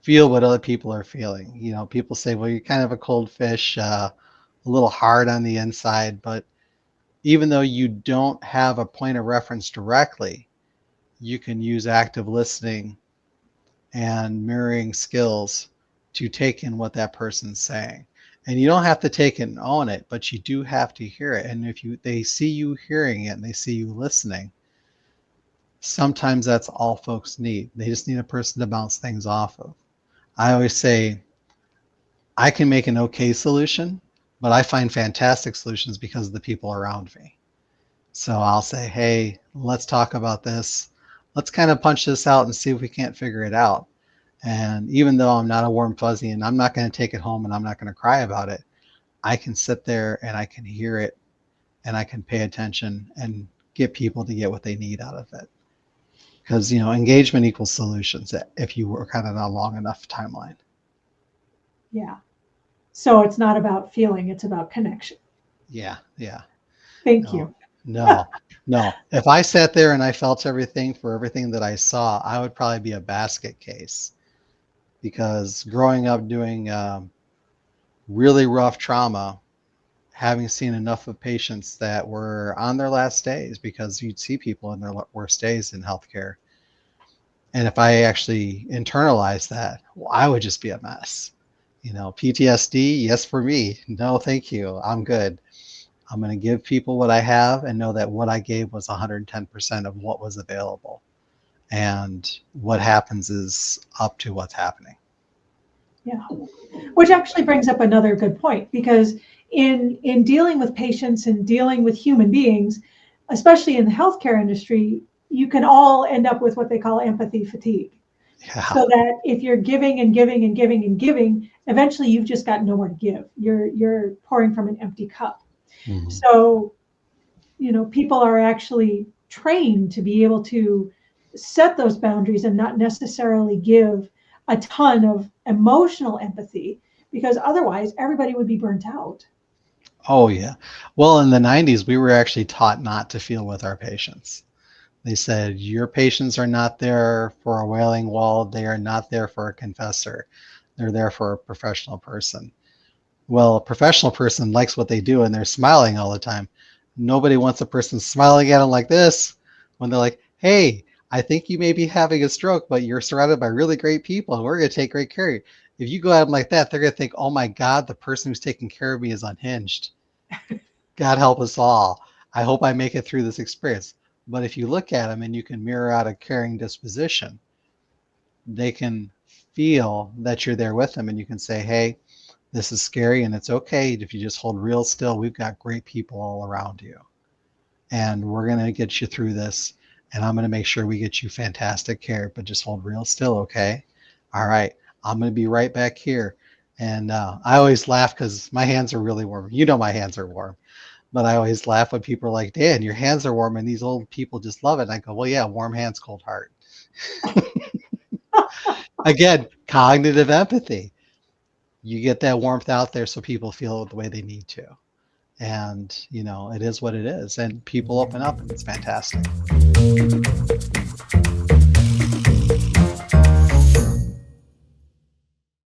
Feel what other people are feeling. People say, well, you're kind of a cold fish, a little hard on the inside, but even though you don't have a point of reference directly, you can use active listening and mirroring skills to take in what that person's saying. And you don't have to take it and own it, but you do have to hear it. And if they see you hearing it and they see you listening, sometimes that's all folks need. They just need a person to bounce things off of. I always say, I can make an okay solution, but I find fantastic solutions because of the people around me. So I'll say, hey, let's talk about this. Let's kind of punch this out and see if we can't figure it out. And even though I'm not a warm fuzzy and I'm not going to take it home and I'm not going to cry about it, I can sit there and I can hear it and I can pay attention and get people to get what they need out of it. Because, engagement equals solutions if you work on a long enough timeline. Yeah. So it's not about feeling, it's about connection. Yeah. Thank you. No. If I sat there and I felt everything for everything that I saw, I would probably be a basket case. Because growing up doing really rough trauma, having seen enough of patients that were on their last days, because you'd see people in their worst days in healthcare. And if I actually internalized that, well, I would just be a mess. PTSD, yes for me. No, thank you. I'm good. I'm going to give people what I have and know that what I gave was 110% of what was available. And what happens is up to what's happening. Yeah, which actually brings up another good point, because in dealing with patients and dealing with human beings, especially in the healthcare industry, you can all end up with what they call empathy fatigue. Yeah. So that if you're giving and giving and giving and giving, eventually you've just got nowhere to give. You're pouring from an empty cup. Mm-hmm. So, people are actually trained to be able to set those boundaries and not necessarily give a ton of emotional empathy, because otherwise everybody would be burnt out. Oh, yeah. Well, in the 90s, we were actually taught not to feel with our patients. They said, your patients are not there for a wailing wall. They are not there for a confessor. They're there for a professional person. Well, a professional person likes what they do and they're smiling all the time. Nobody wants a person smiling at them like this when they're like, hey, I think you may be having a stroke, but you're surrounded by really great people and we're going to take great care of you. If you go at them like that, they're going to think, oh my God, the person who's taking care of me is unhinged. God help us all. I hope I make it through this experience. But if you look at them and you can mirror out a caring disposition, they can feel that you're there with them and you can say, hey, this is scary and it's okay if you just hold real still. We've got great people all around you and we're going to get you through this. And I'm going to make sure we get you fantastic care, but just hold real still, okay? All right, I'm going to be right back here. And I always laugh because my hands are really warm. My hands are warm. But I always laugh when people are like, Dan, your hands are warm, and these old people just love it. And I go, well, yeah, warm hands, cold heart. Again, cognitive empathy. You get that warmth out there so people feel the way they need to. And, it is what it is. And people open up, and it's fantastic.